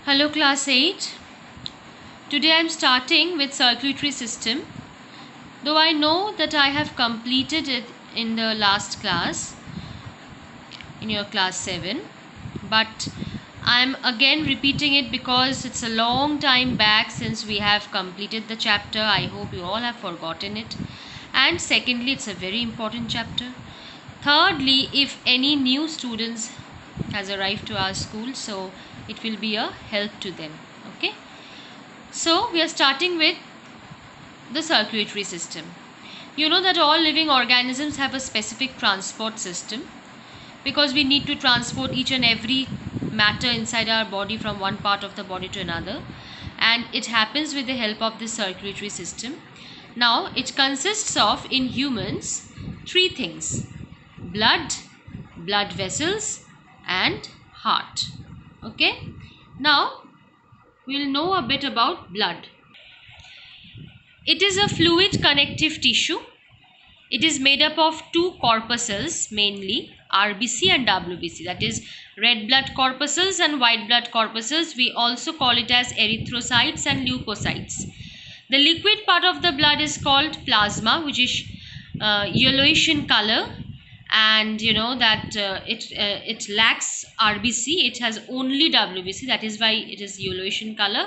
Hello class 8. Today I am starting with circulatory system. Though I know that I have completed it in the last class, in your class 7, but I am again repeating it because it's a long time back since we have completed the chapter. I hope you all have forgotten it. And secondly, it's a very important chapter. Thirdly, if any new students has arrived to our school, so it will be a help to them. Okay. So we are starting with the circulatory system. You know that all living organisms have a specific transport system because we need to transport each and every matter inside our body from one part of the body to another, and it happens with the help of this circulatory system. Now it consists of, in humans, three things: blood, blood vessels and heart. Okay, now we'll know a bit about blood. It is a fluid connective tissue. It is made up of two corpuscles, mainly RBC and WBC, that is red blood corpuscles and white blood corpuscles. We also call it as erythrocytes and leukocytes. The liquid part of the blood is called plasma, which is yellowish in color, and you know that it lacks RBC. It has only WBC, that is why it is yellowish in color.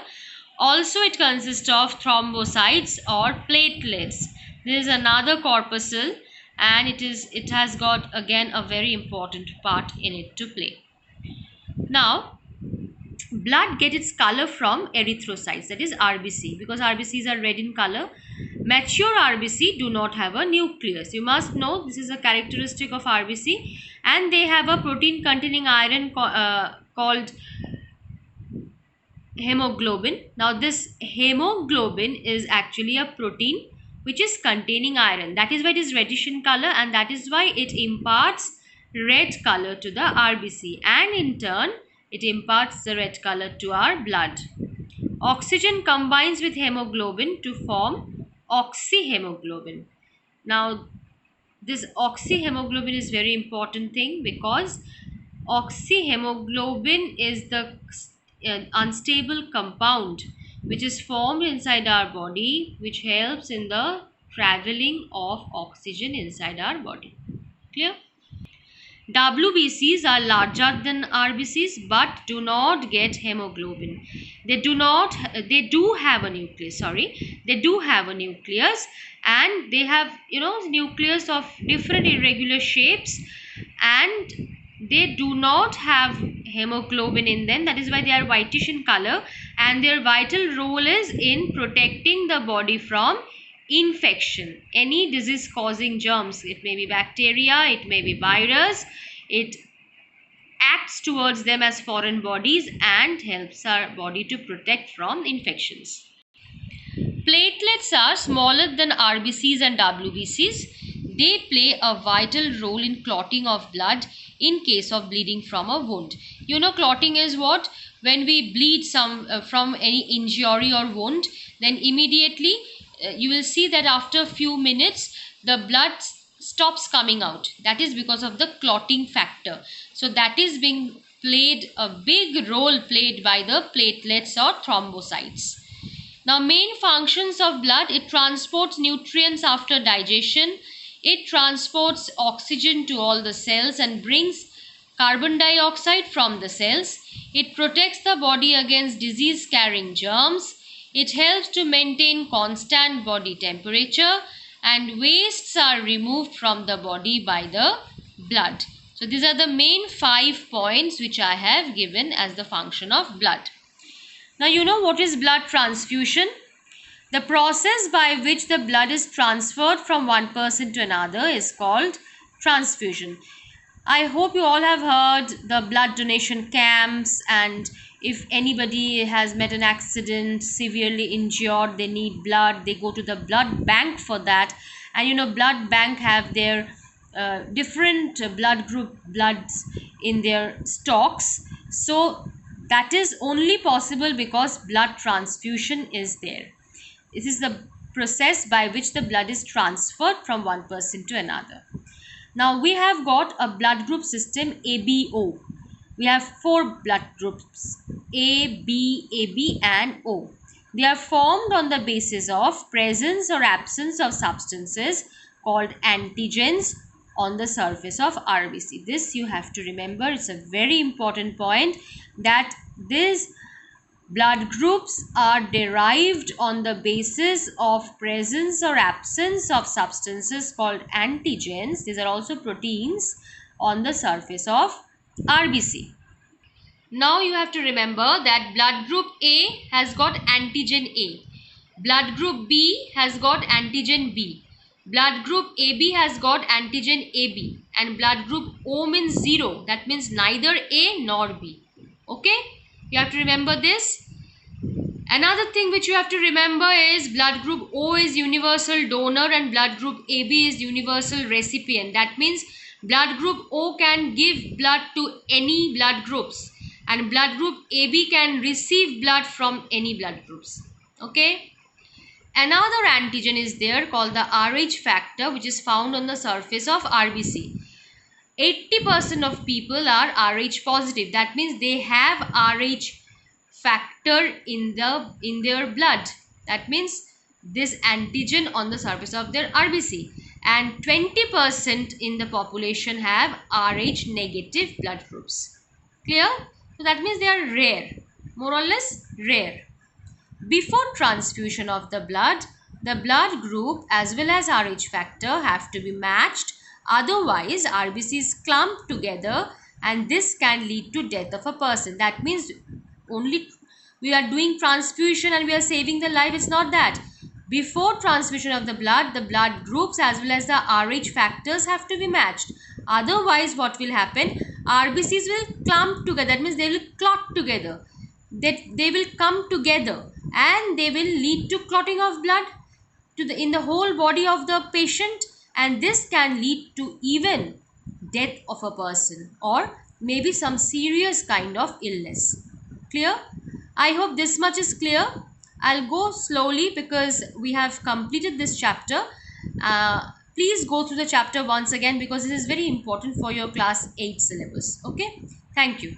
Also, it consists of thrombocytes or platelets. There is another corpuscle, and it has got again a very important part in it to play. Now, blood gets its color from erythrocytes, that is RBC, because RBCs are red in color. Mature RBC do not have a nucleus. You must know this is a characteristic of RBC, and they have a protein containing iron called hemoglobin. Now this hemoglobin is actually a protein which is containing iron. That is why it is reddish in color, and that is why it imparts red color to the RBC, and in turn it imparts the red color to our blood. Oxygen combines with hemoglobin to form oxyhemoglobin. Now this oxyhemoglobin is very important thing because oxyhemoglobin is the unstable compound which is formed inside our body, which helps in the traveling of oxygen inside our body. Clear? WBCs are larger than RBCs but do not get hemoglobin. They do have a nucleus, they do have a nucleus, and they have nucleus of different irregular shapes, and they do not have hemoglobin in them. That is why they are whitish in color, and their vital role is in protecting the body from infection, any disease causing germs. It may be bacteria, it may be virus. It acts towards them as foreign bodies and helps our body to protect from infections. Platelets are smaller than RBCs and WBCs. They play a vital role in clotting of blood in case of bleeding from a wound. You know, clotting is what? When we bleed from any injury or wound, then immediately you will see that after a few minutes the blood stops coming out. That is because of the clotting factor. So that is being played, a big role played by the platelets or thrombocytes. Now, main functions of blood: it transports nutrients after digestion, it transports oxygen to all the cells and brings carbon dioxide from the cells, it protects the body against disease carrying germs, it helps to maintain constant body temperature, and wastes are removed from the body by the blood. So these are the main 5 points which I have given as the function of blood. Now you know what is blood transfusion? The process by which the blood is transferred from one person to another is called transfusion. I hope you all have heard the blood donation camps, and if anybody has met an accident, severely injured, they need blood, they go to the blood bank for that. And you know, blood bank have their different blood group bloods in their stocks. So that is only possible because blood transfusion is there. This is the process by which the blood is transferred from one person to another. Now we have got a blood group system ABO. We have four blood groups: A, B, AB, and O. They are formed on the basis of presence or absence of substances called antigens on the surface of RBC. This you have to remember. It's a very important point that these blood groups are derived on the basis of presence or absence of substances called antigens. These are also proteins on the surface of RBC. Now you have to remember that blood group A has got antigen A. Blood group B has got antigen B. Blood group AB has got antigen AB. And blood group O means 0. That means neither A nor B. Okay? You have to remember this. Another thing which you have to remember is blood group O is universal donor and blood group AB is universal recipient. That means blood group O can give blood to any blood groups and blood group AB can receive blood from any blood groups. Okay. Another antigen is there called the Rh factor, which is found on the surface of RBC. 80% of people are Rh positive. That means they have Rh factor in their blood. That means this antigen on the surface of their RBC, and 20% in the population have Rh negative blood groups. Clear? So that means they are rare, more or less rare. Before transfusion of the blood group as well as Rh factor have to be matched. Otherwise, RBCs clump together and this can lead to death of a person. That means only we are doing transfusion and we are saving the life. It's not that. Before transfusion of the blood groups as well as the Rh factors have to be matched. Otherwise, what will happen? RBCs will clump together. That means they will clot together. They will come together and they will lead to clotting of blood in the whole body of the patient, and this can lead to even death of a person or maybe some serious kind of illness. Clear? I hope this much is clear. I'll go slowly because we have completed this chapter. Please go through the chapter once again because this is very important for your class 8 syllabus. Okay, thank you.